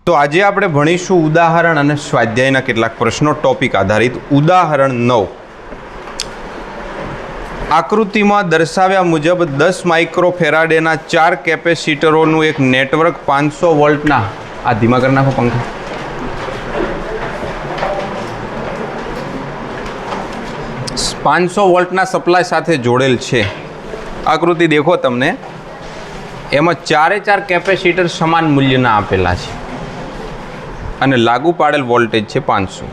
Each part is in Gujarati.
તો આજે આપણે ભણીશું ઉદાહરણ અને સ્વાધ્યાયના કેટલાક પ્રશ્નો ટોપિક આધારિત. ઉદાહરણ 9. આકૃતિમાં દર્શાવ્યા મુજબ 10 માઇક્રોફેરાડેના 4 કેપેસિટરોનું એક નેટવર્ક 500 વોલ્ટના આ ધીમા કરી નાખો પંખા 500 વોલ્ટના સપ્લાય સાથે જોડેલ છે. આકૃતિ દેખો તમને, એમાં ચારે ચાર કેપેસિટર સમાન મૂલ્યના આપેલા છે અને લાગુ પાડેલ વોલ્ટેજ છે 500.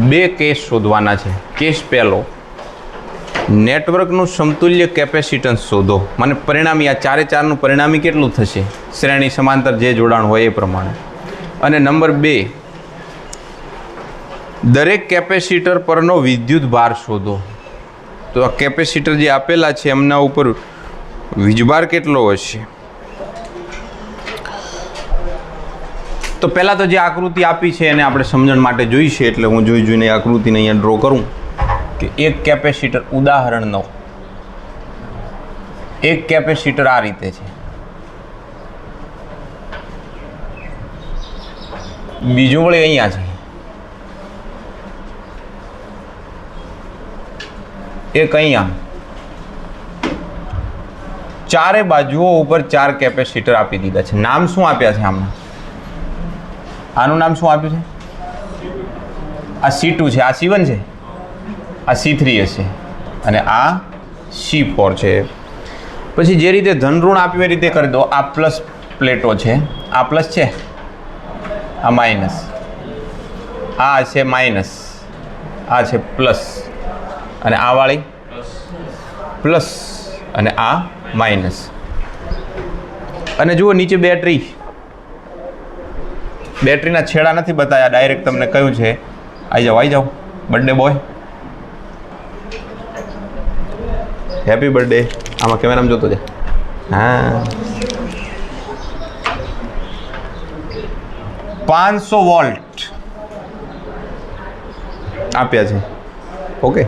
બે કેસ શોધવાના છે. કેસ પહેલો, નેટવર્કનું સમતુલ્ય કેપેસિટન્સ શોધો. મને પરિણામી આ ચારે ચારનું પરિણામી કેટલું થશે શ્રેણી સમાંતર જે જોડાણ હોય એ પ્રમાણે. અને નંબર 2, દરેક કેપેસિટર પરનો વિદ્યુત ભાર શોધો. તો આ કેપેસિટર જે આપેલા છે એમના ઉપર વીજભાર કેટલો હશે. તો પહેલાં તો જે આકૃતિ આપી છે એને આપણે સમજણ માટે જોઈશે, એટલે હું જોઈને આકૃતિને અહીંયા ડ્રો કરું કે એક કેપેસિટર, ઉદાહરણ 9, એક કેપેસિટર આ રીતે છે, બીજું વળી અહીંયા છે, એક અહીંયા. ચારે બાજુઓ ઉપર 4 કેપેસિટર આપી દીધા છે. નામ શું આપ્યા છે આમના? આનું નામ શું આપ્યું છે? આ C2 છે, આ C1 છે, આ C3 હશે અને આ C4 છે. પછી જે રીતે ધન ઋણ આપ્યું એ રીતે કરી દો. આ પ્લસ પ્લેટો છે, આ પ્લસ છે, આ માઇનસ, આ છે માઇનસ, આ છે પ્લસ, અને આ વાળી પ્લસ અને આ માઇનસ. અને જુઓ નીચે બેટરીના છેડા નથી બતાવ્યા, ડાયરેક્ટ તમને કહ્યું છે આવી જાઓ બર્થડે બોય, હેપી બર્થડે. આમાં કેમેરામાં જોતો છે. હા, 500 વોલ્ટ આપ્યા છે. ઓકે,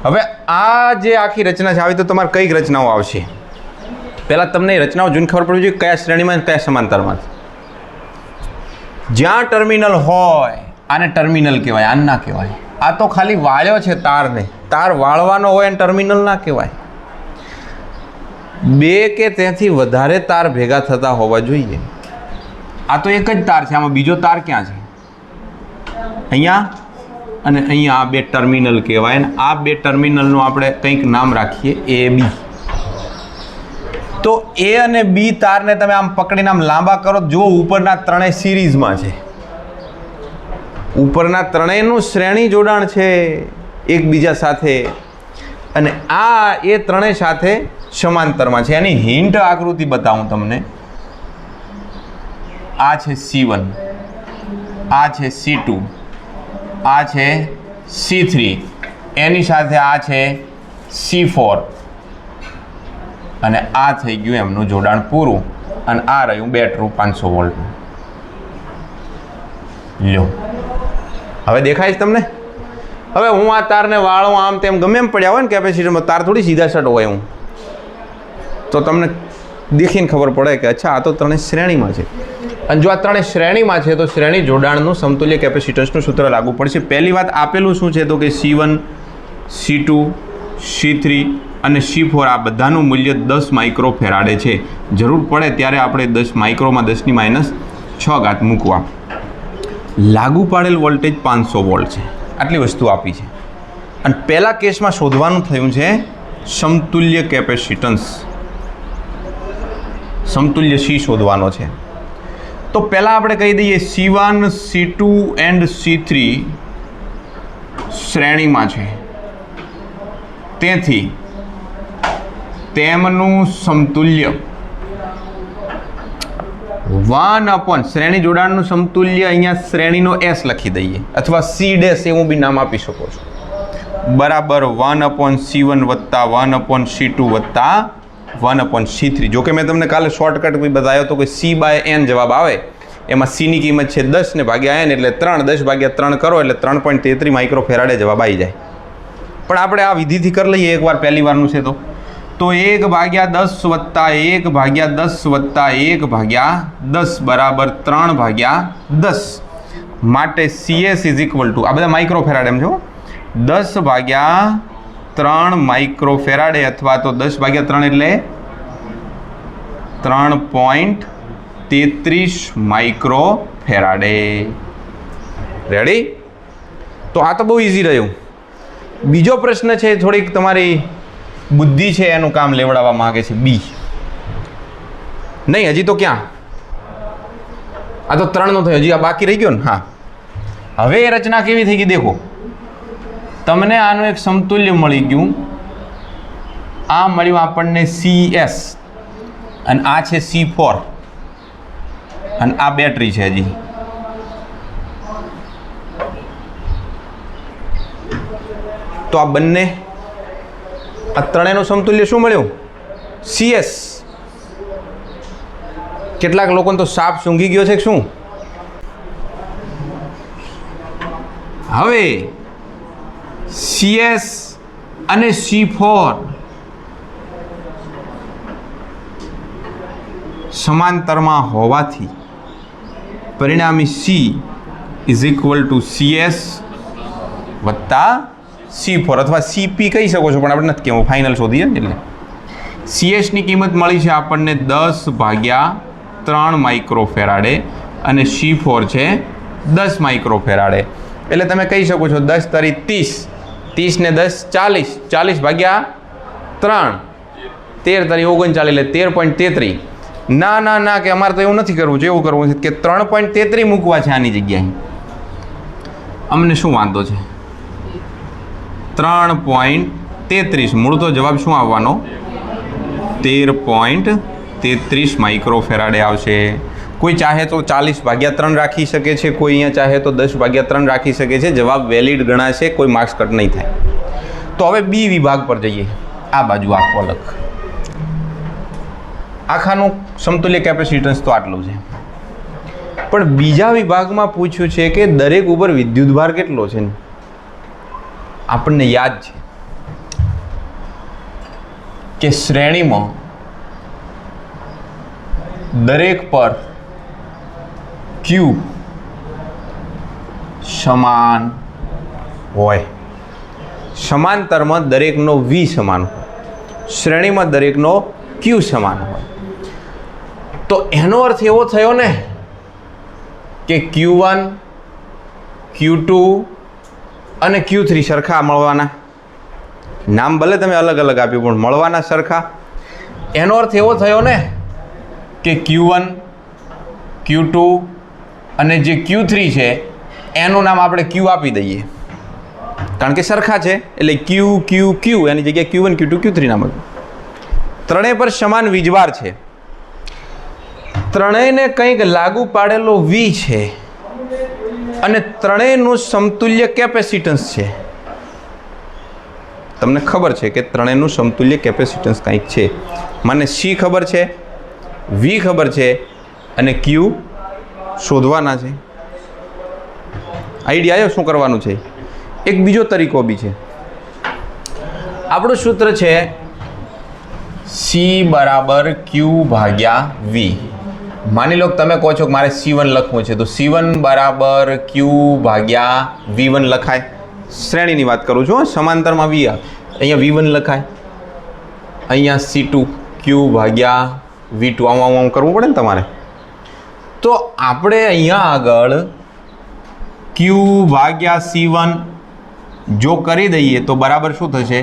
હવે આ જે આખી રચના છે આવી તો તમારે કઈ રચનાઓ આવશે? પહેલાં તમને રચનાઓ જોઈને ખબર પડવી જોઈએ કયા શ્રેણીમાં કયા સમાંતરમાં. જ્યાં ટર્મિનલ હોય આને ટર્મિનલ કહેવાય, આને ના કહેવાય. આ તો ખાલી વાળ્યો છે તારને, તાર વાળવાનો હોય અને ટર્મિનલ ના કહેવાય. બે કે તેથી વધારે તાર ભેગા થતા હોવા જોઈએ. આ તો એક જ તાર છે, આમાં બીજો તાર ક્યાં છે? અહીંયા અને અહીંયા. આ બે ટર્મિનલ કહેવાય અને આ બે ટર્મિનલનું આપણે કંઈક નામ રાખીએ AB. તો A અને B તારને તમે આમ પકડીને આમ લાંબા કરો, જુઓ ઉપરના ત્રણેય સિરીઝમાં છે. ઉપરના ત્રણેયનું શ્રેણી જોડાણ છે એકબીજા સાથે, અને આ એ ત્રણેય સાથે સમાંતરમાં છે. એની હિન્ટ આકૃતિ બતાવું તમને. આ છે C1, આ છે C2, આ છે C3, એની સાથે આ છે C4, અને આ થઈ ગયું એમનું જોડાણ પૂરું. અને આ રહ્યું બેટરું 500 વોલ્ટનું. લ્યો, હવે દેખાય છે તમને? હવે હું આ તારને વાળું આમ તેમ ગમે એમ પડ્યા હોય ને કેપેસિટરમાં, તાર થોડી સીધા સટ હોય હું, તો તમને દેખીને ખબર પડે કે અચ્છા આ તો ત્રણેય શ્રેણીમાં છે. અને જો આ ત્રણેય શ્રેણીમાં છે તો શ્રેણી જોડાણનું સમતુલ્ય કેપેસિટન્સનું સૂત્ર લાગુ પડશે. પહેલી વાત આપેલું શું છે તો કે C1, C2, C3 અને C4 આ બધાનું મૂલ્ય 10 માઇક્રોફેરાડે છે. જરૂર પડે ત્યારે આપણે 10 માઇક્રોમાં 10⁻6 મૂકવા. લાગુ પાડેલ વોલ્ટેજ 500 વોલ્ટ છે. આટલી વસ્તુ આપી છે. અને પહેલા કેસમાં શોધવાનું થયું છે સમતુલ્ય કેપેસિટન્સ, સમતુલ્ય C શોધવાનો છે. તો પહેલાં આપણે કહી દઈએ C1, C2 એન્ડ C3 શ્રેણીમાં છે, તેથી તેમનું સમતુલ્ય 1/ શ્રેણી જોડાણનું સમતુલ્ય, અહીંયા શ્રેણીનો S લખી દઈએ અથવા C' એવું બી નામ આપી શકો છો, બરાબર 1/C1 વત્તા 1/C2 વત્તા 1/C3. જો કે મેં તમને કાલે શોર્ટકટ બી બતાવ્યો તો કે C/n જવાબ આવે. એમાં C ની કિંમત છે 10 ને ભાગ્યા n એટલે 3, 10 ભાગ્યા 3 કરો એટલે 3.33 માઇક્રોફેરાડે જવાબ આવી જાય. પણ આપણે આ વિધિથી કરી લઈએ એકવાર, પહેલી વારનું છે તો તો 1/10 વત્તા 1/10 વત્તા 1/10 બરાબર 3/10 માટે CS ઇઝ ઇક્વલ ટુ આ બધા માઇક્રોફેરાડ એમ છો 10/3 માઇક્રોફેરાડે અથવા તો 10/3 એટલે 3.33 માઇક્રોફેરાડે. રેડી? તો આ તો બહુ ઇઝી રહ્યું. બીજો પ્રશ્ન છે, થોડીક તમારી બુદ્ધિ છે એનું કામ લેવડાવવા માંગે છે. બી નહીં, હજી તો ક્યાં, આ તો 3 નો થયો, હજી આ બાકી રહી ગયો ને. હા, હવે એ રચના કેવી થઈ ગઈ દેખો. તમને આનું એક સમતુલ્ય મળી ગયું. આ મળ્યું આપણને CS અને આ છે C4 અને આ બેટરી છે. હજી તો આ બંને આ ત્રણેયનું સમતુલ્ય શું મળ્યું? CS. કેટલાક લોકોને તો સાપ સૂંઘી ગયો છે કે શું? હવે CS અને C4 સમાંતરમાં હોવાથી પરિણામી C is equal to CS વત્તા C4 અથવા CP કહી શકો છો, પણ આપણે નથી કહેવું, ફાઇનલ શોધીએ એટલે CSની કિંમત મળી છે આપણને 10/3 માઇક્રોફેરાડે અને C4 છે 10 માઇક્રોફેરાડે. એટલે તમે કહી શકો છો 10 તરી 30, 30 ને 10 40, 40/3 13 તરી 39 એટલે 13.33. ના ના ના, કે અમારે તો એવું નથી કરવું, જેવું કરવું છે કે 3.33 મૂકવા છે આની જગ્યાએ. અમને શું વાંધો છે? 3.33 મૂળ તો જવાબ શું આવવાનો? 13.33 માઇક્રોફેરાડે આવશે. કોઈ ચાહે તો 40/3 રાખી શકે છે, કોઈ અહીંયા ચાહે તો 10/3 રાખી શકે છે. જવાબ વેલિડ ગણાશે, કોઈ માર્ક્સ કટ નહીં થાય. તો હવે બી વિભાગ પર જઈએ. આ બાજુ આખો અલગ, આખાનું સમતુલ્ય કેપેસિટન્સ તો આટલું છે. પણ બીજા વિભાગમાં પૂછ્યું છે કે દરેક ઉપર વિદ્યુતભાર કેટલો છે. આપણને યાદ છે કે શ્રેણીમાં દરેક પર Q સમાન હોય, સમાંતરમાં દરેકનો V સમાન હોય, શ્રેણીમાં દરેકનો Q સમાન હોય. તો એનો અર્થ એવો થયો ને કે Q1, Q2 અને Q3 સરખા મળવાના. નામ ભલે તમે અલગ અલગ આપ્યું પણ મળવાના સરખા. એનો અર્થ એવો થયો ને કે Q1, Q2 અને જે Q3 છે એનું નામ આપણે Q આપી દઈએ, કારણ કે સરખા છે એટલે Q Q Q એની જગ્યાએ Q1, Q2, Q3 નામ આપ્યું. ત્રણેય પર સમાન વીજભાર છે, ત્રણેયને કંઈક લાગુ પાડેલો V છે અને ત્રણેયનું સમતુલ્ય કેપેસિટન્સ છે. તમને ખબર છે કે ત્રણેયનું સમતુલ્ય કેપેસિટન્સ કંઈક છે. મને C ખબર છે, V ખબર છે અને Q શોધવાના છે. આઈડિયા આવ્યો શું કરવાનું છે? એક બીજો તરીકો બી છે. આપણું સૂત્ર છે C બરાબર Q/V. માની લો તમે કહો છો કે મારે C1 લખવું છે, તો C1 બરાબર Q/V1 લખાય. શ્રેણીની વાત કરું છું, સમાંતરમાં V અહીંયા V1 લખાય, અહીંયા C2 Q/V2. આમ કરવું પડે ને તમારે. તો આપણે અહીંયા આગળ Q/C1 જો કરી દઈએ તો બરાબર શું થશે?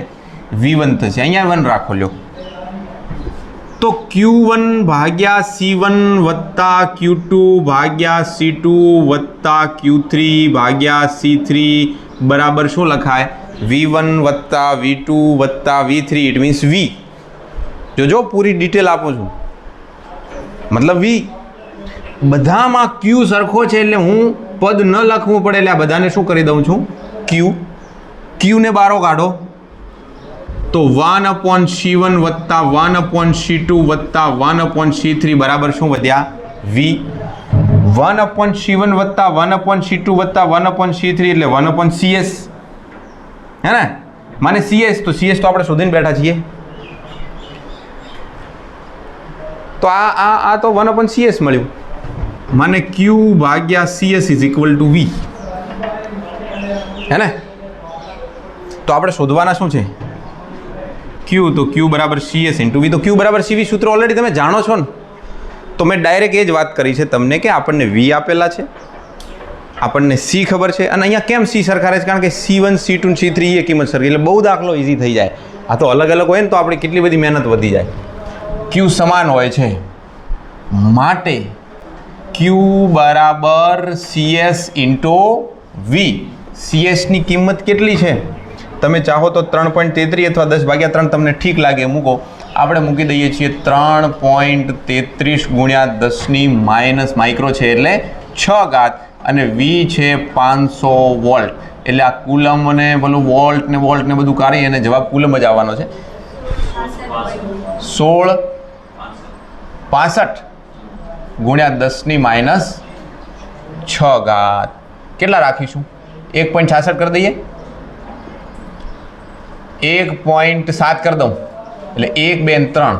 V1 થશે. અહીંયા 1 રાખો લ્યો. તો Q1/C1 વત્તા Q2/C2 વત્તા Q3/C3 બરાબર શું લખાય? V1 વત્તા V2 વત્તા V3. It means V. જો પૂરી ડિટેલ આપું છું, મતલબ V. બધામાં Q સરખો છે એટલે હું પદ ન લખવું પડે એટલે આ બધાને શું કરી દઉં છું? Q. Qને બારો કાઢો તો 1/C1 વત્તા 1/C2 વત્તા 1/C3 બરાબર શું વધ્યા? V. 1/C1 વત્તા 1/C2 વત્તા 1/C3 એટલે 1/CS હે ને? માને CS તો આપણે શોધીને બેઠા છીએ. તો આ તો 1/CS મળ્યું, મને Q ભાગ્યા CS is equal to V, હે ને? તો આપણે શોધવાના શું છે? Q, તો Q બરાબર CS ઇન્ટુ V. તો Q બરાબર CV સૂત્ર ઓલરેડી તમે જાણો છો ને. તો મેં ડાયરેક્ટ એ જ વાત કરી છે તમને કે આપણને V આપેલા છે, આપણને C ખબર છે, અને અહીંયા કેમ C સરખા રહે છે? કારણ કે C1 C2 C3 એ કિંમત સરખી, એટલે બહુ દાખલો ઇઝી થઈ જાય. આ તો અલગ અલગ હોય ને તો આપણી કેટલી બધી મહેનત વધી જાય. Q સમાન હોય છે માટે Q બરાબર CS ઇન્ટુ V. CS ની કિંમત કેટલી છે? તમે ચાહો તો 3.33 અથવા 10/3 તમને ઠીક લાગે મૂકો. આપણે મૂકી દઈએ છીએ 3.33 ગુણ્યા 10 - માઇક્રો છે એટલે 6 ઘાત, અને V છે 500 વોલ્ટ. એટલે આ કુલમ અને પેલું વોલ્ટ ને બધું કાઢી અને જવાબ કુલમ જ આવવાનો છે. 1665 ગુણ્યા 10 - 6 ઘાત. કેટલા રાખીશું? 1.66 કરી દઈએ, 1.7 કરી દઉં, એટલે 1 2 3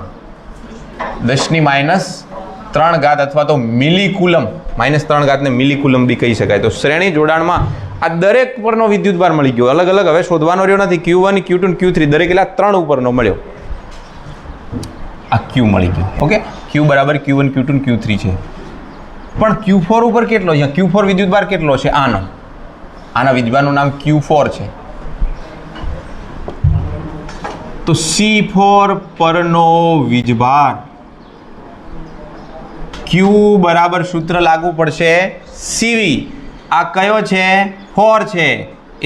10 - 3 ઘાત અથવા તો મિલીકુલમ. -3 ઘાતને મિલીકુલમ બી કહી શકાય. તો શ્રેણી જોડાણમાં આ દરેક ઉપરનો વિદ્યુતભાર મળી ગયો. અલગ અલગ હવે શોધવાનો રહ્યો નથી. Q1 Q2 Q3 દરેક એટલા 3 ઉપરનો મળ્યો. આ Q મળી ગયો. ઓકે, Q બરાબર Q1 Q2 Q3 છે. પણ Q4 ઉપર કેટલો છે? Q4 વિદ્યુતભાર કેટલો છે? આના વિદ્યુતભારનું નામ Q4 છે. તો C4 પરનો વીજભાર Q બરાબર સૂત્ર લાગુ પડશે CV. આ કયો છે? 4 છે.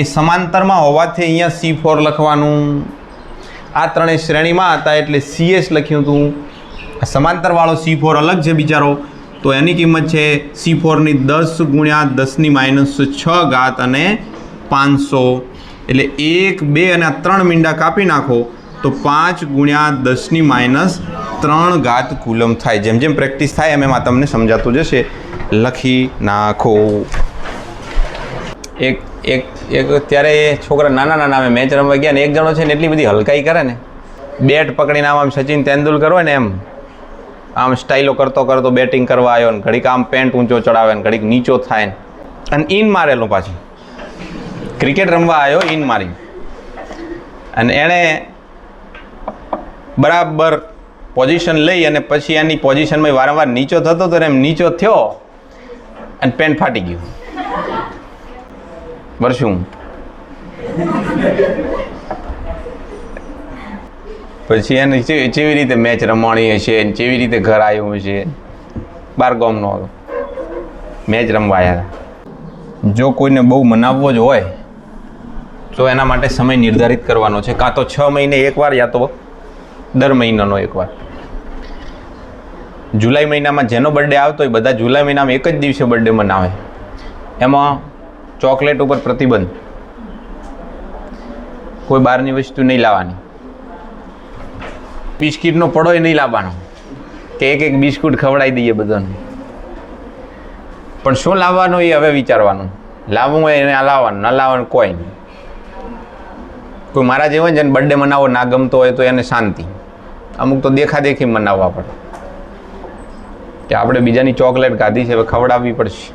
એ સમાંતરમાં હોવાથી અહીંયા C4 લખવાનું. આ ત્રણેય શ્રેણીમાં હતા એટલે CS લખ્યું હતું. સમાંતરવાળો C4 અલગ છે બિચારો, તો એની કિંમત છે C4ની 10 ગુણ્યા 10 - 6 ઘાત અને 500. એટલે 1 2 અને 3 મીંડા કાપી નાખો તો 5 ગુણ્યા 10 - 3 ઘાત કુલમ થાય. જેમ જેમ પ્રેક્ટિસ થાય એમ એમાં તમને સમજાતું જશે. લખી નાખો. એક ત્યારે છોકરા નાના અમે મેચ રમવા ગયા ને એક જણો છે ને એટલી બધી હલકાઈ કરે ને, બેટ પકડીને આમ સચિન તેંડુલકર હોય ને એમ આમ સ્ટાઇલો કરતો બેટિંગ કરવા આવ્યો ને ઘડીક આમ પેન્ટ ઊંચો ચડાવે ને ઘડીક નીચો થાય ને, અને ઇન મારેલો પાછી. ક્રિકેટ રમવા આવ્યો, ઇન મારી, અને એણે બરાબર પોઝિશન લઈ અને પછી એની પોઝિશનમાં વારંવાર નીચો થતો તો એમ નીચો થયો અને પેન્ટ ફાટી ગયું. વર્ષું પછી એને કેવી રીતે મેચ રમવાની હશે, કેવી રીતે ઘર આવ્યું હશે. 12 ગામનો હતો, મેચ રમવા આવ્યા. જો કોઈને બહુ મનાવવો જ હોય તો એના માટે સમય નિર્ધારિત કરવાનો છે, કાં તો 6 મહિને એકવાર યા તો દર મહિનાનો એકવાર. જુલાઈ મહિનામાં જેનો બર્થડે આવતો હોય બધા જુલાઈ મહિનામાં એક જ દિવસે બર્થડે મનાવે. એમાં ચોકલેટ ઉપર પ્રતિબંધ, કોઈ બહારની વસ્તુ નહીં લાવવાની, બિસ્કિટનો પડોય નહીં લાવવાનો કે એક બિસ્કુટ ખવડાવી દઈએ બધાને. પણ શું લાવવાનું એ હવે વિચારવાનું. લાવવું હોય એને લાવવાનું, ના લાવવાનું કોઈ નહીં. કોઈ મારા જેવો ને જેને બર્થડે મનાવવો ના ગમતો હોય તો એને શાંતિ. અમુક તો દેખાદેખી મનાવવા પડે કે આપણે બીજાની ચોકલેટ ખાધી છે હવે ખવડાવવી પડશે.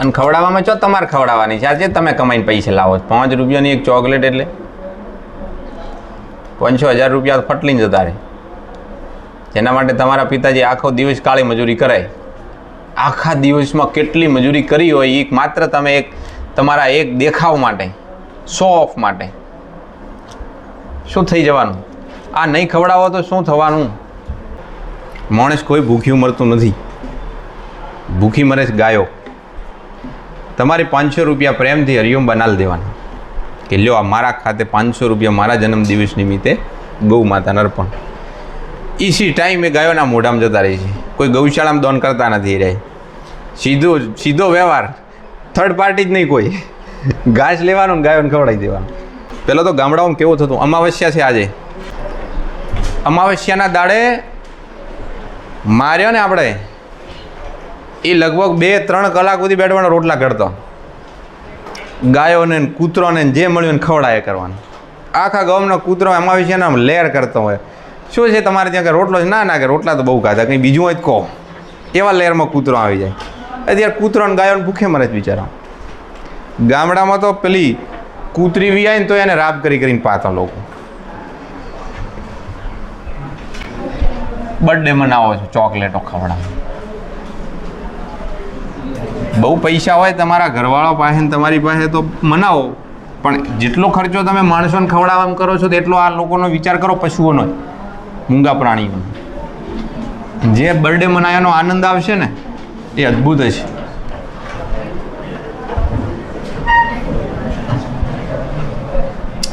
અને ખવડાવવામાં ચો તમારે ખવડાવવાની છે. આજે તમે કમાઈને પૈસા લાવો. 5 રૂપિયાની એક ચોકલેટ એટલે 5,000 રૂપિયા ફટલીને જતા રહે. જેના માટે તમારા પિતાજી આખો દિવસ કાળી મજૂરી કરાય. આખા દિવસમાં કેટલી મજૂરી કરી હોય એ માત્ર તમે તમારા એક દેખાવ માટે, શો ઓફ માટે. શું થઈ જવાનું? આ નહીં ખવડાવો તો શું થવાનું? માણસ કોઈ ભૂખ્યું મરતું નથી, ભૂખી મરે છે ગાયો. તમારે 500 રૂપિયા પ્રેમથી હરિઓમ બનાવી દેવાના કે લ્યો આ મારા ખાતે 500 રૂપિયા મારા જન્મદિવસ નિમિત્તે ગૌ માતાને અર્પણ. ઇસી ટાઈમે ગાયોના મોઢામાં જતા રહે છે. કોઈ ગૌશાળામાં દોન કરતા નથી રહે. સીધો વ્યવહાર, થર્ડ પાર્ટી જ નહીં કોઈ. ઘાસ લેવાનું ને ગાયોને ખવડાવી દેવાનું. પહેલાં તો ગામડાઓમાં કેવું થતું, અમાવસ્યા છે આજે, અમાવસ્યાના દાડે માર્યો ને આપણે એ લગભગ 2-3 કલાક સુધી બેઠવાનો રોટલા કરતો. ગાયોને કૂતરોને જે મળ્યું ને ખવડાય કરવાનું. આખા ગામનો કૂતરો અમાવસ્યાના લેર કરતો હોય. શું છે તમારે ત્યાં કે રોટલો છે? ના ના, કે રોટલા તો બહુ ખાધા, કંઈ બીજું હોય તો કહો. એવા લેરમાં કૂતરો આવી જાય. અત્યારે કૂતરો ને ગાયોને ભૂખે મરે જ બિચારા. ગામડામાં તો પેલી કૂતરી વી આવે ને તો એને રાબ કરીને પાતા લોકો. બર્થડે મનાવો છો, ચોકલેટો ખવડાવો. બહુ પૈસા હોય તમારા ઘરવાળા પાસે ને તમારી પાસે તો મનાવો, પણ જેટલો ખર્ચો તમે માણસોને ખવડાવવામાં કરો છો તેટલો આ લોકોનો વિચાર કરો, પશુઓનો, મૂંગા પ્રાણીઓનો. જે બર્થડે મનાવવાનો આનંદ આવશે ને એ અદ્ભુત છે.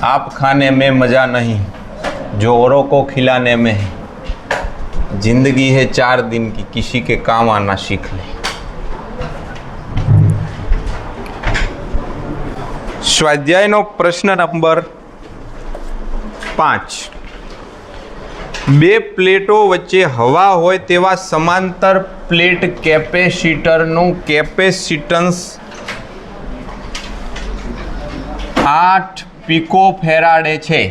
आप खाने में मजा नहीं जो औरों को खिलाने में है. जिंदगी है 4 दिन की, किसी के काम आना सीख ले. સ્વાધ્યાયનો પ્રશ્ન નંબર 5. બે પ્લેટો વચ્ચે હવા હોય તેવા સમાંતર પ્લેટ કેપેસિટરનું કેપેસિટન્સ 8 પિકો ફેરાડે છે.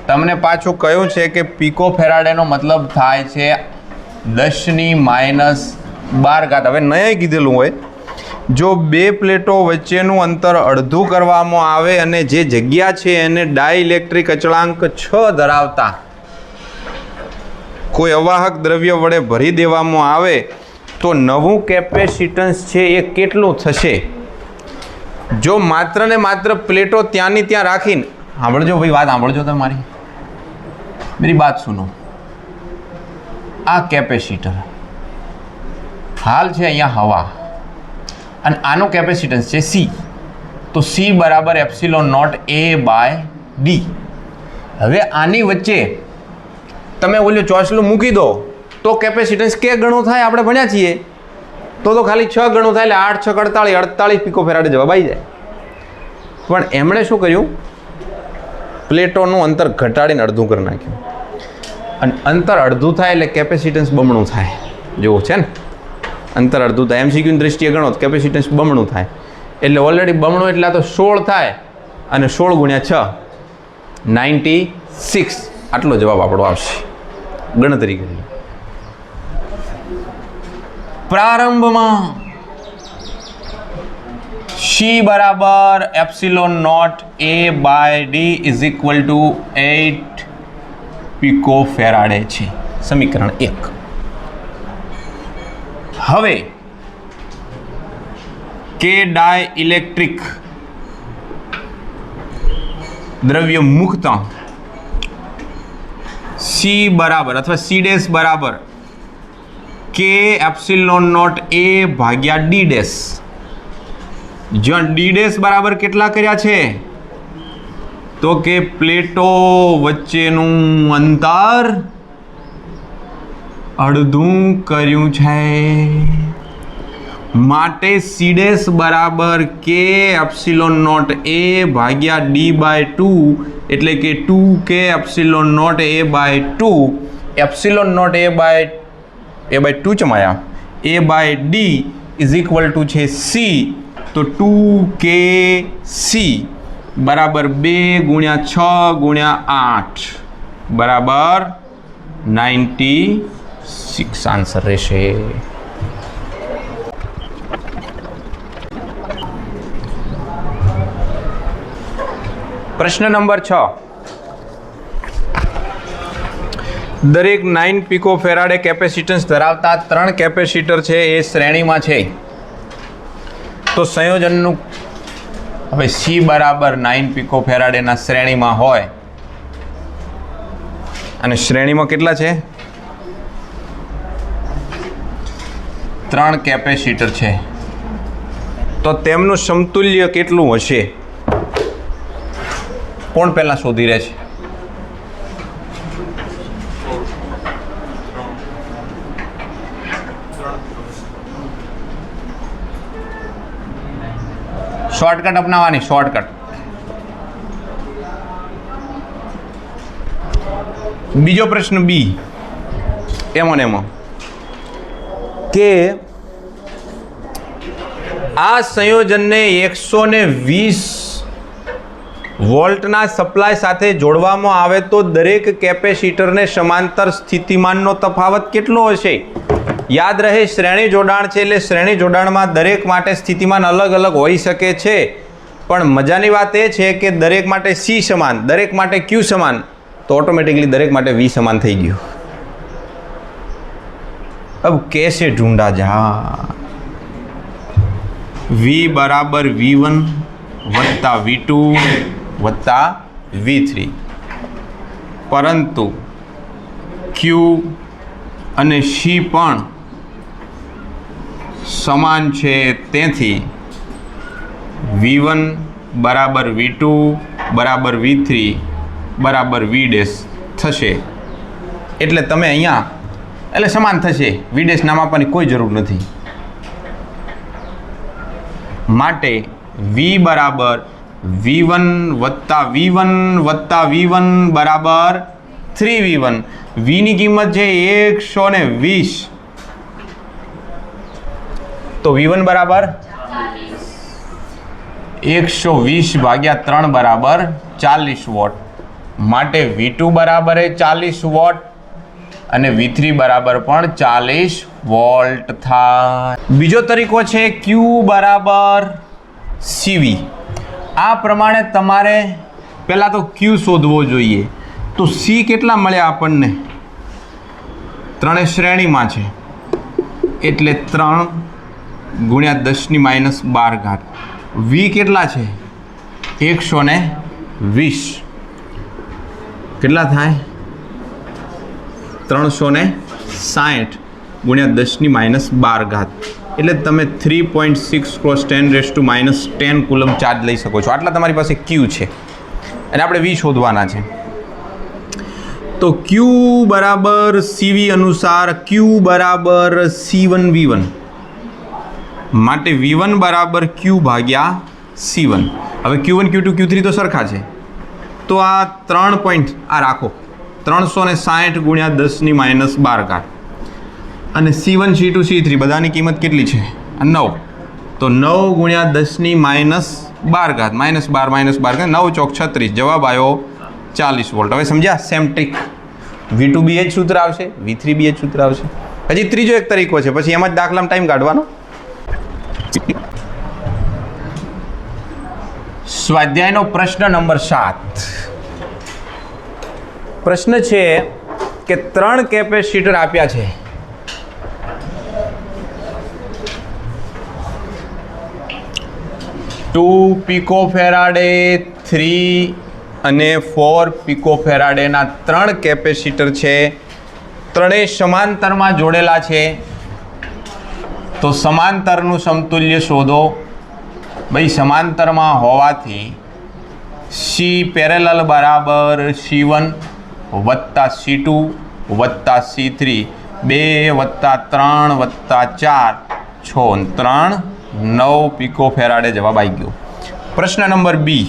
તમને પાછું કહ્યું છે કે પિકો ફેરાડેનો મતલબ થાય છે 10⁻12. હવે નહીં કીધેલું હોય, જો બે પ્લેટો વચ્ચેનું અંતર અડધું કરવામાં આવે અને જે જગ્યા છે એને ડાઇલેક્ટ્રિક અચળાંક 6 ધરાવતા કોઈ અવાહક દ્રવ્ય વડે ભરી દેવામાં આવે તો નવું કેપેસિટન્સ છે એ કેટલું થશે? જો માત્ર ને માત્ર પ્લેટો ત્યાંની ત્યાં રાખીને, સાંભળજો ભાઈ, વાત સાંભળજો તમારી, मेरी बात सुनो. આ કેપેસિટર હાલ છે અહીંયા હવા અને આનો કેપેસિટન્સ છે C. તો C બરાબર ε0A/d. હવે આની વચ્ચે તમે ઓલું ચોસલું મૂકી દો તો કેપેસિટન્સ કે ગણું થાય? આપણે ભણ્યા છીએ તો ખાલી 6 ગણું થાય, એટલે 8 6 48 પિકો ફેરાડે જવાબ આવી જાય. પણ એમણે શું કર્યું? પ્લેટોનું અંતર ઘટાડીને અડધું કરી નાખ્યું. અને અંતર અડધું થાય એટલે કેપેસિટન્સ બમણું થાય. જેવું છે ને, અંતર અડધું થાય. એમસીક્યુની દ્રષ્ટિએ ગણો તો કેપેસિટન્સ બમણું થાય. એટલે ઓલરેડી બમણું એટલે આ તો 16 થાય, અને 16 × 6 96. આટલો જવાબ આપણો આવશે. ગણતરી કરી. પ્રારંભમાં C બરાબર ε0A/d = 8 પિકો ફેરાડે છે. સમીકરણ 1. હવે કે ડાઇલેક્ટ્રિક દ્રવ્ય મૂકતા C બરાબર અથવા C ડેશ બરાબર કે ε0A/d ડેશ. જ્યાં d ડેશ બરાબર કેટલા કર્યા છે? તો કે પ્લેટો વચ્ચેનું અંતર અડધું કર્યું છે. માટે C ડેશ બરાબર કે ε0A/d/2, એટલે કે 2k ε0A/2. ε0A/2 ચમાયા A/d = છે C. તો 2kc બરાબર 2 × 6 × 8 બરાબર 96 આન્સર રહેશે. પ્રશ્ન નંબર 6. દરેક 9 પિકો ફેરાડે કેપેસિટન્સ ધરાવતા 3 કેપેસિટર છે એ શ્રેણીમાં છે. તો સંયોજનનું હવે C બરાબર 9 પિકો ફેરાડેના શ્રેણીમાં હોય અને શ્રેણીમાં કેટલા છે? 3 કેપેસિટર છે. તો તેમનું સમતુલ્ય કેટલું હશે? કોણ પહેલા શોધી રહે છે? શોર્ટકટ અપનાવવાની. શોર્ટકટ. બીજો પ્રશ્ન B. એમાં કે આ સંયોજનને 120 વોલ્ટના સપ્લાય સાથે જોડવામાં આવે તો દરેક કેપેસિટરને સમાંતર સ્થિતિમાનનો તફાવત કેટલો હશે? યાદ રહે, શ્રેણી જોડાણ છે એટલે શ્રેણી જોડાણમાં દરેક માટે સ્થિતિમાન અલગ અલગ હોઈ શકે છે, પણ મજાની વાત એ છે કે દરેક માટે સી સમાન, દરેક માટે ક્યુ સમાન, તો ઓટોમેટિકલી દરેક માટે વી સમાન થઈ ગયું. अब कैसे ढूंढा जा? V बराबर V1 वत्ता V2 वत्ता V3, परंतु Q અને C પણ સમાન છે, તેથી V1 બરાબર V2 બરાબર V3 બરાબર V ડેશ થશે. એટલે તમે અહીંયા એટલે સમાન થશે, V ડેશ નામ આપવાની કોઈ જરૂર નથી. માટે V બરાબર V1 વત્તા V1 વત્તા V1 બરાબર 3V1. Vની કિંમત છે 120, તો V1 બરાબર 120 ભાગ્યા 3 બરાબર 40 વોટ. માટે V2 બરાબર 40 વોટ અને V3 બરાબર પણ 40 વોલ્ટ થાય. બીજો તરીકો છે Q બરાબર CV. આ પ્રમાણે તમારે પહેલાં તો Q શોધવો જોઈએ. તો C કેટલા મળ્યા આપણને? 3 શ્રેણીમાં છે એટલે 3 ગુણ્યા 10⁻12. V કેટલા છે? 120. કેટલા થાય? 360 ગુણ્યા 10⁻12. એટલે તમે 3.6 × 10⁻10 કુલમ ચાર્જ લઈ શકો છો. આટલા તમારી પાસે Q છે અને આપણે V શોધવાના છે. તો Q બરાબર CV અનુસાર Q બરાબર C1 V1. માટે V1 બરાબર Q ભાગ્યા C1. હવે Q1 Q2 Q3 તો સરખા છે, તો આ 3 પોઈન્ટ આ રાખો, 360 ગુણ્યા 10⁻12. અને C1 C2 C3 બધાની કિંમત કેટલી છે? 9. તો 9 ગુણ્યા 10⁻12 -12 9 ચોક 36. જવાબ આવ્યો 40 વોલ્ટ. હવે સમજ્યા? Same trick. V2 બી એ જ સૂત્ર આવશે, V3 બી એ જ સૂત્ર આવશે. હજી ત્રીજો એક તરીકો છે, પછી એમાં જ દાખલામાં ટાઈમ કાઢવાનો. સ્વાધ્યાયનો પ્રશ્ન નંબર 7. પ્રશ્ન છે કે 3 કેપેસિટર આપ્યા છે. પિકોફેરાડે 3 અને 4 પિકોફેરાડેના 3 કેપેસિટર છે. ત્રણેય સમાંતરમાં જોડેલા છે. તો સમાંતરનું સમતુલ્ય શોધો. ભાઈ સમાંતરમાં હોવાથી C પેરેલલ બરાબર C1 વત્તા C2 વત્તા C3, 2 વત્તા 3 વત્તા 4 6 3 9 પિકોફેરાડે જવાબ આવી ગયો. પ્રશ્ન નંબર બી.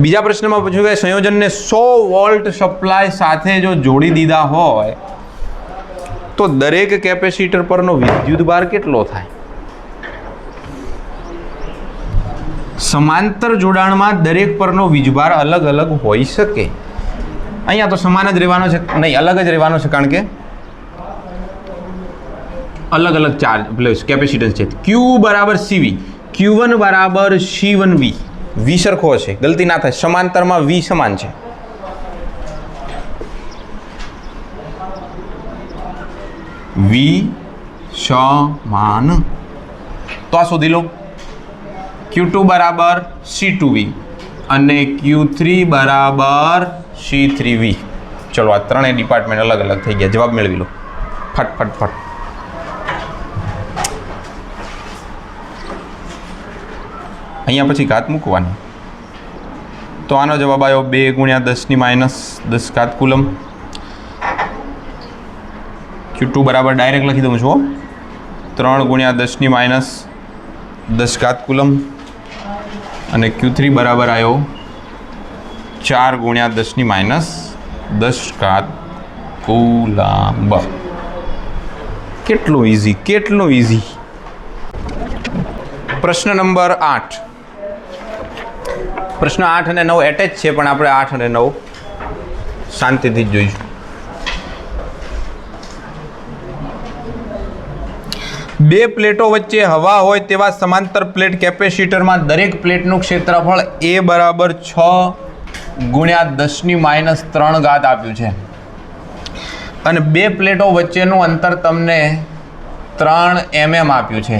બીજા પ્રશ્નમાં પૂછ્યું કે સંયોજનને 100 વોલ્ટ સપ્લાય સાથે જો જોડી દીધા હોય તો દરેક કેપેસિટર પરનો વિદ્યુત ભાર કેટલો થાય? સમાંતર જોડાણમાં દરેક પરનો વીજભાર અલગ અલગ હોઈ શકે. અહીંયા તો સમાન જ રહેવાનો છે, નહીં અલગ જ રહેવાનો છે, કારણ કે અલગ અલગ ચાર્જ પ્લસ કેપેસિટન્સ છે. Q બરાબર CV, Q1 બરાબર C1V. V સરખો છે, ગલતી ના થાય. સમાંતરમાં V સમાન છે. V સમાન, તો આ શોધી લો. Q2 બરાબર C2V અને Q3 બરાબર C3V. ચલો આ ત્રણેય ડિપાર્ટમેન્ટ અલગ અલગ થઈ ગયા. જવાબ મેળવી લો ફટ ફટ ફટ. અહીંયા પછી ઘાત મૂકવાની. તો આનો જવાબ આવ્યો 2 ગુણ્યા 10⁻10 કુલમ. Q2 બરાબર ડાયરેક્ટ લખી દઉં છું, 3 ગુણ્યા 10⁻10 કુલમ. અને Q3 બરાબર આવ્યો 4 ગુણ્યા 10⁻10 કુલમ. કેટલું ઇઝી, કેટલું ઇઝી. પ્રશ્ન નંબર 8. પ્રશ્ન 8 અને 9 એટેચ છે, પણ આપણે 8 અને 9 શાંતિથી જ જોઈશું. બે પ્લેટો વચ્ચે હવા હોય તેવા સમાંતર પ્લેટ કેપેસિટરમાં દરેક પ્લેટનું ક્ષેત્રફળ A બરાબર 6 ગુણ્યા 10⁻³ આપ્યું છે અને બે પ્લેટો વચ્ચેનું અંતર તમને 3 mm આપ્યું છે.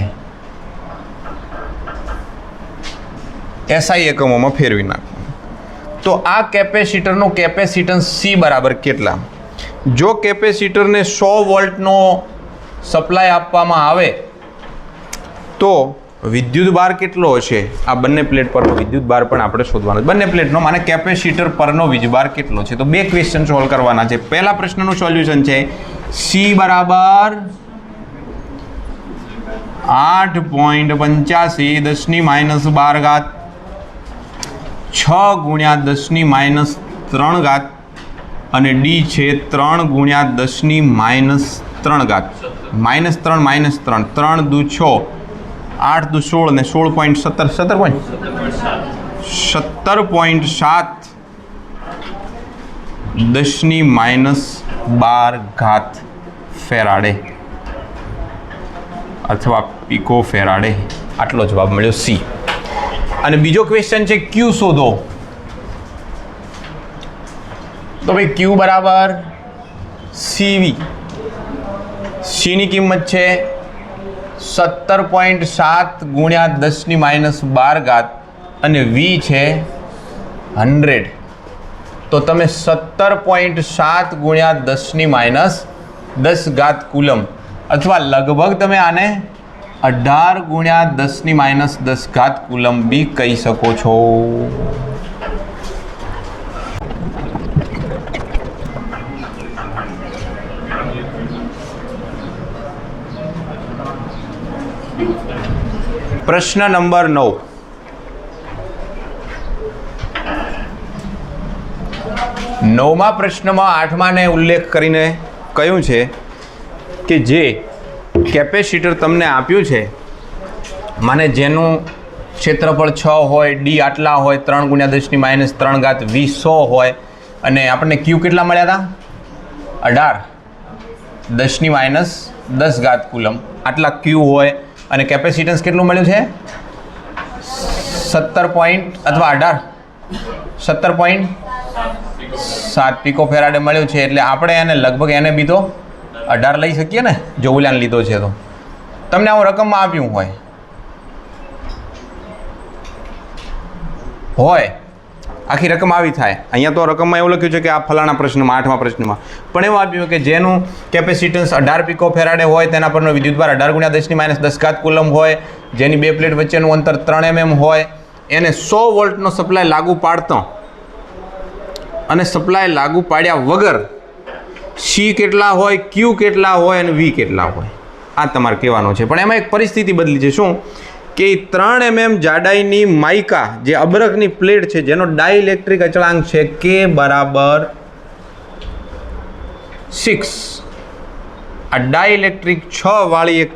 SI એકમોમાં ફેરવી નાખો. તો આ કેપેસિટરનું કેપેસિટન્સ C બરાબર કેટલા? જો કેપેસિટરને 100 વોલ્ટનો સપ્લાય આપવામાં આવે તો વિદ્યુત ભાર કેટલો હશે? આ બંને પ્લેટ પરનો વિદ્યુત ભાર પણ આપણે શોધવાનો. બંને પ્લેટનો માને કેપેસિટર પરનો વીજભાર કેટલો છે? તો બે ક્વેશ્ચન સોલ્વ કરવાના છે. પહેલા પ્રશ્નનું સોલ્યુશન છે C બરાબર 8.85 10⁻12 6 ગુણ્યા 10⁻³ અને D છે 3 ગુણ્યા 10⁻³ -3 3 દુ 6 8 દુ 16 ને 16.17 17.7 ફેરાડે અથવા પીકો ફેરાડે. આટલો જવાબ મળ્યો C. અને બીજો ક્વેશ્ચન છે Q શોધો. તો ભાઈ Q બરાબર CV. C ની કિંમત છે 17.7 ગુણ્યા 10⁻12 અને V છે 100. તો તમે 17.7 ગુણ્યા 10⁻10 કુલમ અથવા લગભગ તમે આને 18 ગુણ્યા 10⁻10 કુલમ બી કહી શકો છો. પ્રશ્ન નંબર 9. નવમા પ્રશ્નમાં 8માને ઉલ્લેખ કરીને કહ્યું છે કે જે કેપેસિટર તમને આપ્યું છે, માને જેનું ક્ષેત્રફળ 6 હોય, D આટલા હોય, 3 ગુણ્યા 10⁻³ V 100 હોય અને આપણને Q કેટલા મળ્યા હતા? 18 10⁻10 કુલમ આટલા Q હોય અને કેપેસિટન્સ કેટલું મળ્યું છે? 17.7 પીકો ફેરાડે મળ્યું છે. એટલે આપણે એને લગભગ એને બી તો 18 લઈ શકીએ ને, જો ઓલાને લીધો છે તો. તમને આવું રકમમાં આપ્યું હોય આખી રકમ આવી થાય. અહીંયા તો રકમમાં એવું લખ્યું છે કે આ ફલાણા પ્રશ્નમાં 8મા પ્રશ્નમાં પણ એવું આપ્યું કે જેનું કેપેસિટન્સ 18 પીકો ફેરાડે હોય તેના પરનો વિદ્યુતભાર 18 ગુણ્યા 10⁻10 કુલમ હોય, જેની બે પ્લેટ વચ્ચેનું અંતર 3 mm હોય, એને 100 વોલ્ટનો સપ્લાય લાગુ પાડતો અને સપ્લાય લાગુ પાડ્યા વગર C કેટલા હોય, Q કેટલા હોય અને V કેટલા હોય, આ તમારે કહેવાનું છે. પણ એમાં એક પરિસ્થિતિ બદલી છે. શું કે 3 mm જાડાઈની માઇકા જે અબરખની પ્લેટ છે જેનો ડાઇલેક્ટ્રિક અચળાંક છે K બરાબર 6. આ ડાઇલેક્ટ્રિક 6 વાળી એક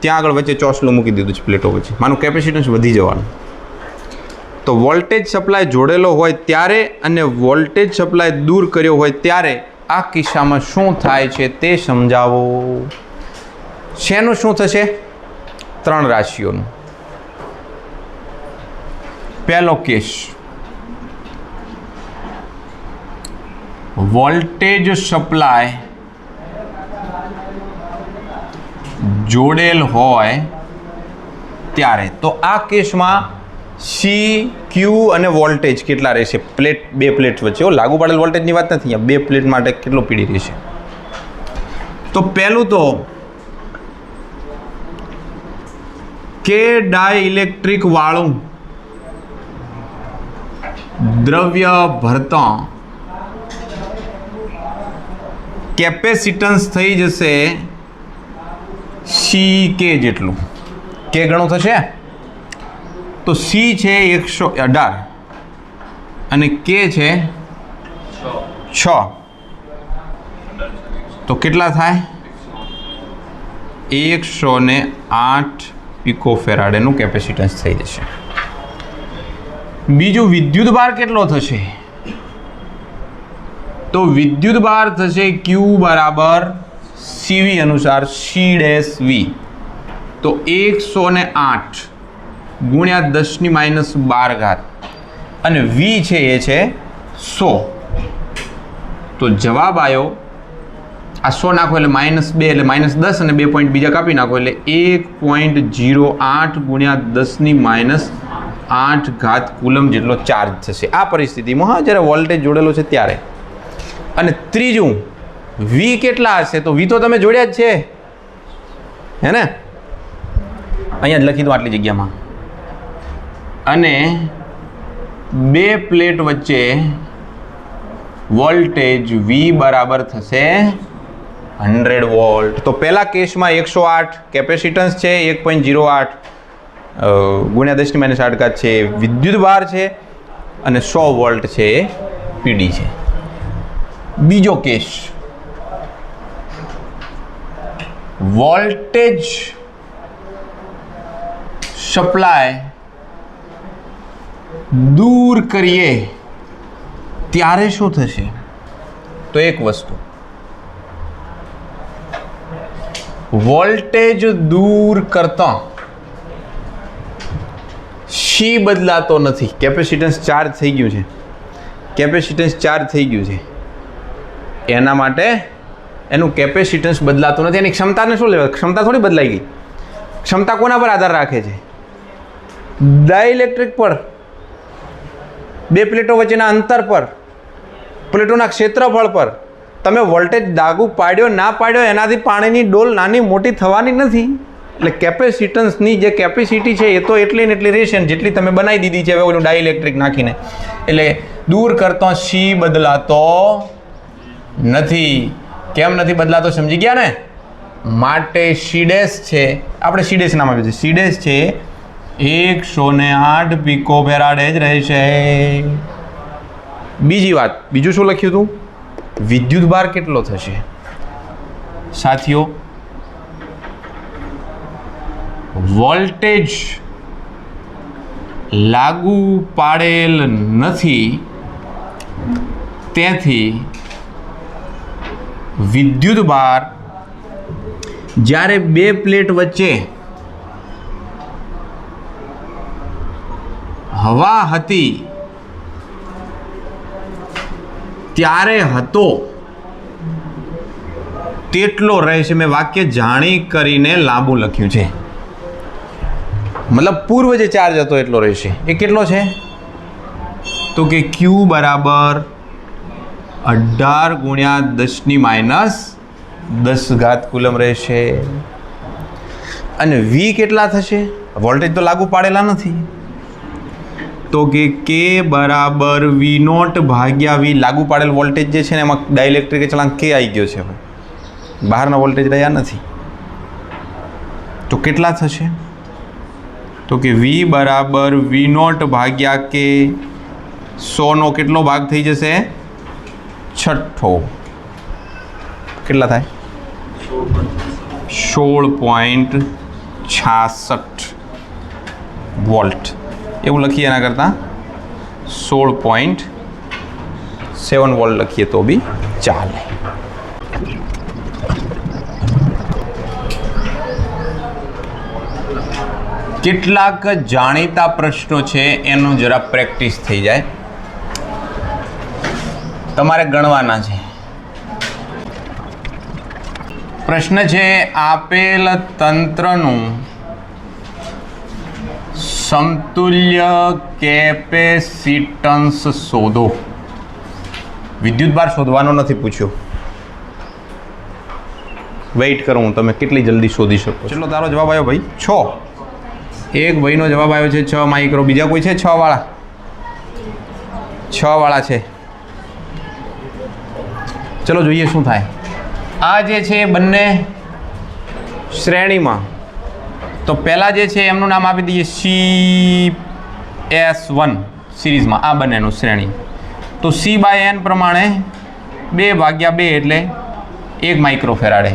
ત્યાં આગળ વચ્ચે ચોસલું મૂકી દીધું છે પ્લેટો વચ્ચે. માનું કેપેસિટન્સ વધી જવાનું. તો વોલ્ટેજ સપ્લાય જોડેલો હોય ત્યારે અને વોલ્ટેજ સપ્લાય દૂર કર્યો હોય ત્યારે આ કિસ્સામાં શું થાય છે તે સમજાવો. શેનું શું થશે? 3 રાશિઓનું. પહેલો કેસ, વોલ્ટેજ સપ્લાય જોડેલ હોય ત્યારે. તો આ કેસમાં C, Q અને વોલ્ટેજ કેટલા રહેશે? બે પ્લેટ વચ્ચે. લાગુ પાડેલ વોલ્ટેજની વાત નથી, બે પ્લેટ માટે કેટલો પીડી રહેશે? તો પહેલું તો કે ડાઇલેક્ટ્રિક વાળું દ્રવ્ય ભરતા કેપેસિટન્સ થઈ જશે CK જેટલું. K ગણું થશે. તો C છે 118 અને K છે 6. તો કેટલા થાય? 108 પીકો ફેરાડેનું કેપેસિટન્સ થઈ જશે. બીજું વિદ્યુત ભાર કેટલો થશે? તો વિદ્યુત ભાર થશે Q બરાબર CV અનુસાર C'V. તો 108 ગુણ્યા 10⁻12 અને V છે એ છે 100. તો જવાબ આવ્યો, આ 100 નાખો એટલે -2 એટલે -10 અને 2 પોઈન્ટ બીજા કાપી નાખો એટલે 1.08 ગુણ્યા 10⁻8 કુલમ જેટલો ચાર્જ થશે આ પરિસ્થિતિમાં. હા, જ્યારે વોલ્ટેજ જોડેલો છે ત્યારે. અને ત્રીજું V કેટલા હશે? તો V તો તમે જોડ્યા જ છે, હે ને? અહીંયા જ લખી દો આટલી જગ્યામાં. અને બે પ્લેટ વચ્ચે વોલ્ટેજ V બરાબર થશે 100 વોલ્ટ. તો પહેલા કેસમાં 108 કેપેસિટન્સ છે, 1.08 ગુણ્યા 10⁻8 છે વિદ્યુત ભાર છે, અને 100 વોલ્ટ છે એ PD છે. બીજો કેસ, વોલ્ટેજ સપ્લાય દૂર કરીએ ત્યારે શું થશે? તો એક વસ્તુ, વોલ્ટેજ દૂર કરતા સી બદલાતો નથી. કેપેસિટન્સ ચાર્જ થઈ ગયું છે, કેપેસિટન્સ ચાર્જ થઈ ગયું છે, એના માટે એનું કેપેસિટન્સ બદલાતું નથી. એની ક્ષમતાને શું લેવા? ક્ષમતા થોડી બદલાઈ ગઈ. ક્ષમતા કોના પર આધાર રાખે છે? ડાઇલેક્ટ્રિક પર, બે પ્લેટો વચ્ચેના અંતર પર, પ્લેટોના ક્ષેત્રફળ પર. તમે વોલ્ટેજ લાગુ પાડ્યો ના પાડ્યો એનાથી પાણીની ડોલ નાની મોટી થવાની નથી. એટલે કેપેસિટન્સની જે કેપેસિટી છે એ તો એટલી ને એટલી રહેશે જેટલી તમે બનાવી દીધી છે હવે ઓલું ડાઇલેક્ટ્રિક નાખીને. એટલે દૂર કરતો સી બદલાતો નથી. કેમ નથી બદલાતો સમજી ગયા ને? માટે C' છે, આપણે C' નામ આપ્યું છે, C' છે 108 પિકોફેરાડ જ રહેશે. બીજી વાત, બીજું શું લખ્યું હતું? વિદ્યુત ભાર કેટલો થશે? સાથીઓ, વોલ્ટેજ લાગુ પાડેલ નથી, તેથી વિદ્યુત ભાર જ્યારે બે પ્લેટ વચ્ચે હવા હતી ત્યારે હતો તેટલો રહેશે. મેં વાક્ય જાણી કરીને લાંબુ લખ્યું છે, મતલબ પૂર્વ જે ચાર્જ હતો એટલો રહેશે. એ કેટલો છે? તો કે Q બરાબર 18 ગુણ્યા 10⁻10 કુલમ રહેશે. અને V કેટલા થશે? વોલ્ટેજ તો લાગુ પાડેલા નથી, તો કે K બરાબર V0 ભાગ્યા V. લાગુ પાડેલ વોલ્ટેજ જે છે ને એમાં ડાઇલેક્ટ્રિક અચળાંક K આવી ગયો છે, બહારના વોલ્ટેજ રહ્યા નથી. તો કેટલા થશે? તો કે V બરાબર V0 ભાગ્યા K. 100નો કેટલો ભાગ થઈ જશે? 6. કેટલા થાય? 16.66 વોલ્ટ. એવું લખીએ એના કરતાં 16.7 વોલ્ટ લખીએ તો બી ચાલે. કેટલાક જાણીતા પ્રશ્નો છે એનું જરા પ્રેક્ટિસ થઈ જાય, તમારે ગણવાના છે. પ્રશ્ન છે, આપેલ તંત્રનું સમતુલ્ય કેપેસિટન્સ શોધો. વિદ્યુત ભાર શોધવાનો નથી પૂછ્યો, વેઇટ કરું હું, તમે કેટલી જલ્દી શોધી શકો. ચલો, તારો જવાબ આવ્યો ભાઈ 6. એક ભાઈનો જવાબ આવ્યો છે 6 માઇક્રો. બીજા કોઈ છે 6 વાળા? 6 વાળા છે. ચલો જોઈએ શું થાય. આ જે છે બંને શ્રેણીમાં, તો પહેલાં જે છે એમનું નામ આપી દઈએ CS1 સિરીઝમાં. આ બંનેનું શ્રેણી તો C/N પ્રમાણે 2/2 એટલે 1 માઇક્રોફેરાડે.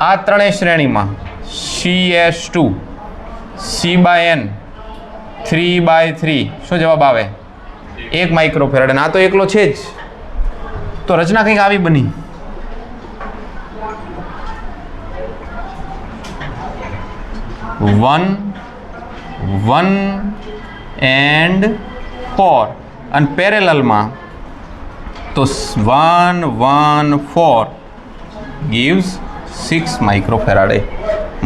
આ ત્રણેય શ્રેણીમાં CS2 C/N 3/3 શું જવાબ આવે? 1 માઇક્રોફેરાડે, અને આ તો એકલો છે જ, તો રચના કંઈક આવી બની. વન 1 and 4 અને પેરેલલમાં તો 1 1 4 gives 6 માઇક્રોફેરાડે.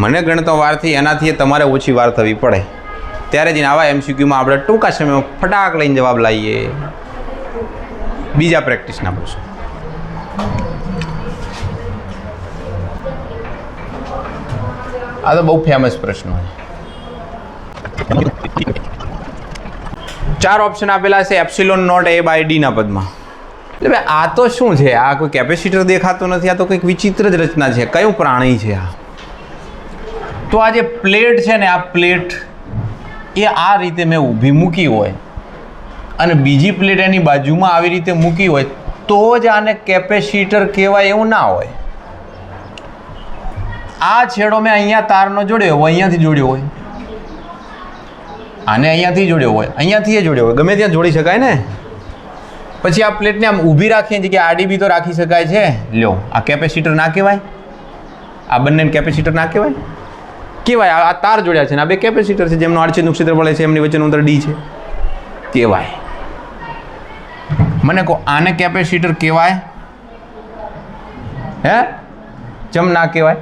મને ગણતો વારથી એનાથી તમારે ઓછી વાર થવી પડે, ત્યારે જઈને આવા MCQમાં આપણે ટૂંકા સમયમાં ફટાક લઈને જવાબ લાવીએ. બીજા પ્રેક્ટિસના પ્રશ્નો. આ તો બહુ ફેમસ પ્રશ્નો છે. 4 ઓપ્શન આપેલા છે epsilon not A by D ના પદમાં. એટલે ભાઈ આ તો શું છે? આ કોઈ કેપેસિટર દેખાતો નથી, આ તો કંઈક વિચિત્ર જ રચના છે. કયું પ્રાણી છે આ? તો આ જે પ્લેટ છે ને, આ પ્લેટ એ આ રીતે મેં ઊભી મૂકી હોય અને બીજી પ્લેટ એની બાજુમાં આવી રીતે મૂકી હોય તો જ આને કેપેસિટર કહેવાય એવું ના હોય. આ છેડો મેં અહીંયા તારનો જોડ્યો હોય, અહીંયાથી જોડ્યો હોય, આને અહીંયાથી જોડ્યો હોય, અહીંયાથી એ જોડ્યો હોય, ગમે ત્યાં જોડી શકાય ને. પછી આ પ્લેટને આમ ઊભી રાખીએ કે આડી બી તો રાખી શકાય છે. લ્યો, આ કેપેસિટર ના કહેવાય? આ બંને કેપેસિટર ના કહેવાય? કહેવાય. આ તાર જોડ્યા છે ને આ બે કેપેસિટર છે, જેમનું આડછેદનું ક્ષેત્રફળ છે, એમની વચ્ચેનું અંતર D છે, કહેવાય. મને કહો, આને કેપેસિટર કહેવાય? હે? ચમ ના કહેવાય?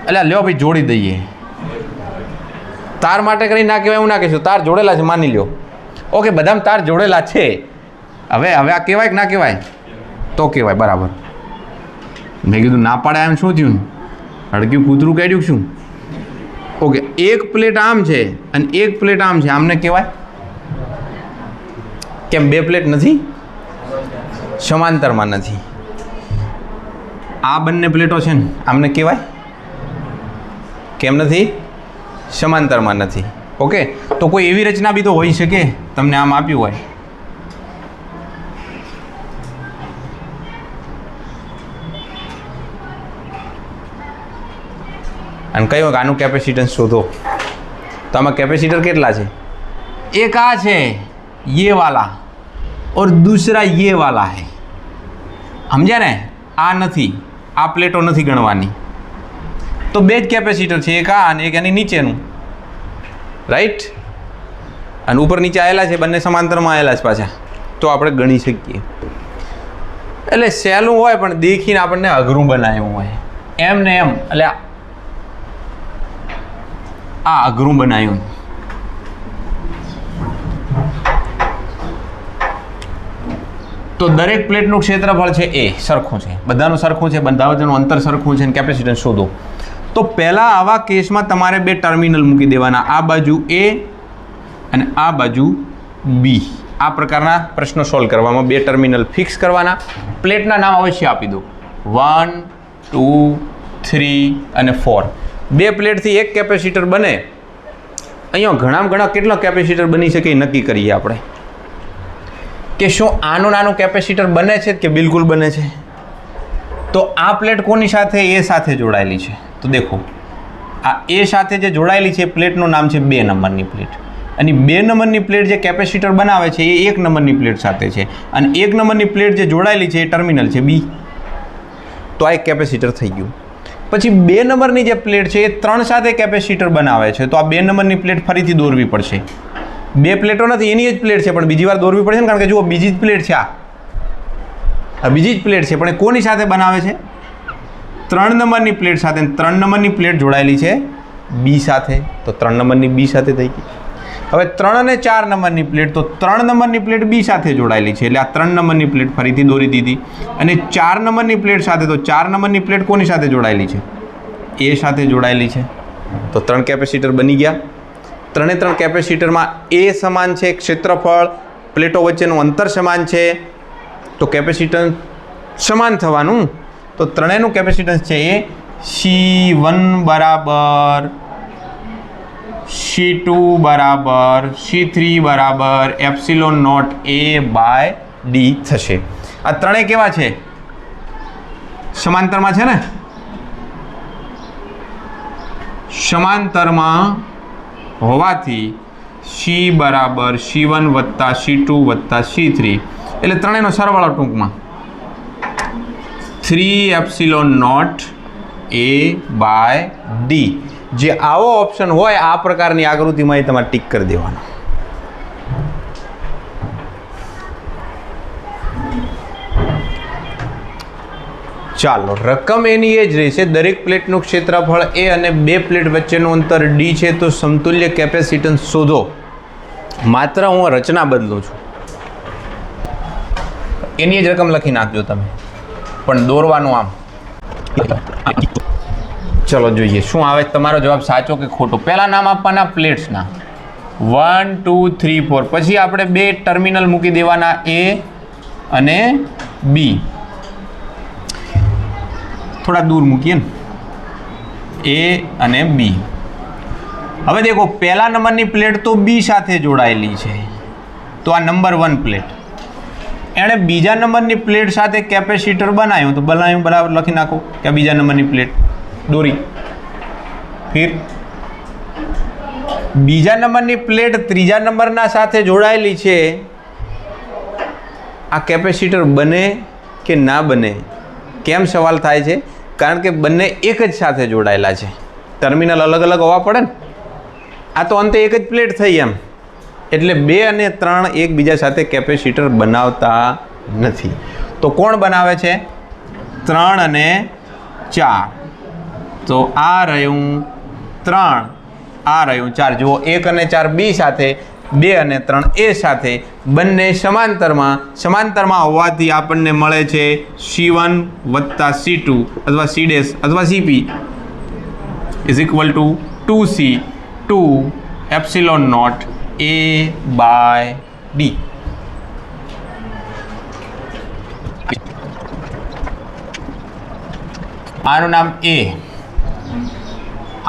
એટલે લ્યો ભાઈ, જોડી દઈએ. તાર માટે કરી ના કહેવાય એવું ના કહેશું. તાર જોડેલા છે માની લ્યો. ઓકે, બધામાં તાર જોડેલા છે. હવે આ કહેવાય કે ના કહેવાય? તો કહેવાય, બરાબર. મેં કીધું ના પાડે એમ શું થયું? હડક્યું કૂતરું કાઢ્યું શું? ઓકે, એક પ્લેટ આમ છે અને એક પ્લેટ આમ છે, આમને કહેવાય? કેમ બે પ્લેટ નથી? સમાંતરમાં નથી. આ બંને પ્લેટો છે ને, આમને કહેવાય? કેમ નથી? સમાંતરમાં નથી. ઓકે, તો કોઈ એવી રચના બી તો હોઈ શકે, તમને આમ આપ્યું હોય. અને કહ્યું કે આનું કેપેસિટન્સ શોધો, તો આમાં કેપેસિટર કેટલા છે? એક આ છે ये वाला और दूसरा ये वाला है. સમજ્યા ને? આ નથી, આ પ્લેટો નથી ગણવાની. તો બે જ કેપેસિટર છે, એક આ અને એક એની નીચેનું, રાઈટ? અને ઉપર નીચે આવેલા છે, બંને સમાંતરમાં આવેલા છે પાછા, તો આપણે ગણી શકીએ. એટલે સહેલું હોય પણ દેખીને આપણને અઘરું બનાવ્યું હોય, એમ ને એમ. એટલે આ અઘરું બનાવ્યું. તો દરેક પ્લેટનું ક્ષેત્રફળ છે એ સરખું છે, બધાનું સરખું છે, બધા વચ્ચેનું અંતર સરખું છે, અને કેપેસિટન્સ શોધો. તો પહેલાં આવા કેસમાં તમારે બે ટર્મિનલ મૂકી દેવાના, આ બાજુ A અને આ બાજુ B. આ પ્રકારના પ્રશ્નો સોલ્વ કરવામાં બે ટર્મિનલ ફિક્સ કરવાના. પ્લેટના નામ અવશ્ય આપી દો, 1 2 3 અને 4. બે પ્લેટથી એક કેપેસિટર બને. અહીંયા ઘણા કેટલો કેપેસિટર બની શકે એ નક્કી કરીએ આપણે, કે શું આનું નાનું કેપેસિટર બને છે કે બિલકુલ બને છે. તો આ પ્લેટ કોની સાથે? A સાથે જોડાયેલી છે. તો દેખો, આ A સાથે જે જોડાયેલી છે પ્લેટનું નામ છે 2 નંબરની પ્લેટ. અને 2 નંબરની પ્લેટ જે કેપેસિટર બનાવે છે એ 1 નંબરની પ્લેટ સાથે છે, અને 1 નંબરની પ્લેટ જે જોડાયેલી છે એ ટર્મિનલ છે B. તો આ એક કેપેસિટર થઈ ગયું. પછી 2 નંબરની જે પ્લેટ છે એ 3 સાથે કેપેસિટર બનાવે છે, તો આ 2 નંબરની પ્લેટ ફરીથી દોરવી પડશે. બે પ્લેટો નથી, એની જ પ્લેટ છે, પણ બીજી વાર દોરવી પડશે ને, કારણ કે જુઓ બીજી જ પ્લેટ છે. આ બીજી જ પ્લેટ છે, પણ એ કોની સાથે બનાવે છે? 3 નંબરની પ્લેટ સાથે. 3 નંબરની પ્લેટ જોડાયેલી છે B સાથે, તો 3 નંબરની B સાથે થઈ ગઈ. હવે 3 અને 4 નંબરની પ્લેટ, તો 3 નંબરની પ્લેટ B સાથે જોડાયેલી છે, એટલે આ 3 નંબરની પ્લેટ ફરીથી દોરી દીધી. અને 4 નંબરની પ્લેટ સાથે, તો 4 નંબરની પ્લેટ કોની સાથે જોડાયેલી છે? A સાથે જોડાયેલી છે, તો 3 કેપેસિટર બની ગયા. 3 કેપેસિટરમાં A સમાન છે, ક્ષેત્રફળ, પ્લેટો વચ્ચેનું અંતર સમાન છે, તો કેપેસિટન્સ સમાન થવાનું. તો ત્રણેયનું કેપેસિટન્સ છે એ C1 બરાબર C2 બરાબર C3 બરાબર epsilon not A by D થશે. આ ત્રણેય કેવા છે? સમાંતરમાં છે ને? સમાંતરમાં હોવાથી સી બરાબર C1 વત્તા C2 વત્તા C3 એટલે ત્રણેયનો સરવાળો ટૂંકમાં 3 ε0 A/D. જે આવો ઓપ્શન હોય આ પ્રકારની આકૃતિમાં એ તમારે ટીક કરી દેવાનો. ચાલો, રકમ એની એ જ રહેશે. દરેક પ્લેટનું ક્ષેત્રફળ એ અને બે પ્લેટ વચ્ચેનું અંતર ડી છે, તો સમતુલ્ય કેપેસિટન્સ શોધો. માત્ર હું રચના બદલું છું, એની જ રકમ લખી નાખજો તમે, પણ દોરવાનું આમ. ચલો જોઈએ શું આવે તમારો જવાબ, સાચો કે ખોટો. પહેલા નામ આપવાના પ્લેટ્સના 1 2 3 4, પછી આપણે બે ટર્મિનલ મૂકી દેવાના એ અને બી. થોડા દૂર મૂકીએ ને, એ અને બી. હવે દેખો, પહેલા નંબરની પ્લેટ તો બી સાથે જોડાયેલી છે, તો આ નંબર 1 પ્લેટ. એણે બીજા નંબરની પ્લેટ સાથે કેપેસિટર બનાવ્યું, તો બનાવ્યું બરાબર લખી નાખો કે બીજા નંબરની પ્લેટ દોરી. ફિર બીજા નંબરની પ્લેટ ત્રીજા નંબરના સાથે જોડાયેલી છે. આ કેપેસિટર બને કે ના બને, કેમ સવાલ થાય છે? કારણ કે બંને એક જ સાથે જોડાયેલા છે, ટર્મિનલ અલગ અલગ હોવા પડે ને. આ તો અંતે એક જ પ્લેટ થઈ એમ, એટલે 2 અને 3 એકબીજા સાથે કેપેસિટર બનાવતા નથી. તો કોણ બનાવે છે? 3 અને 4. તો આ રહ્યું 3, આ રહ્યું 4. જુઓ, 1 અને 4 બી સાથે, 2 અને 3 એ સાથે, બંને સમાંતરમાં હોવાથી આપણને મળે છે C1 વત્તા C2 અથવા C' અથવા CP is equal to 2C 2 ε0 A/D. આનું નામ A,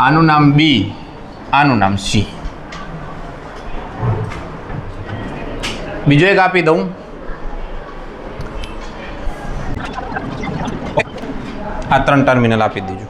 આનું નામ B, આનું નામ C. બીજો એક આપી દઉં. આ 3 ટર્મિનલ આપી દેજો.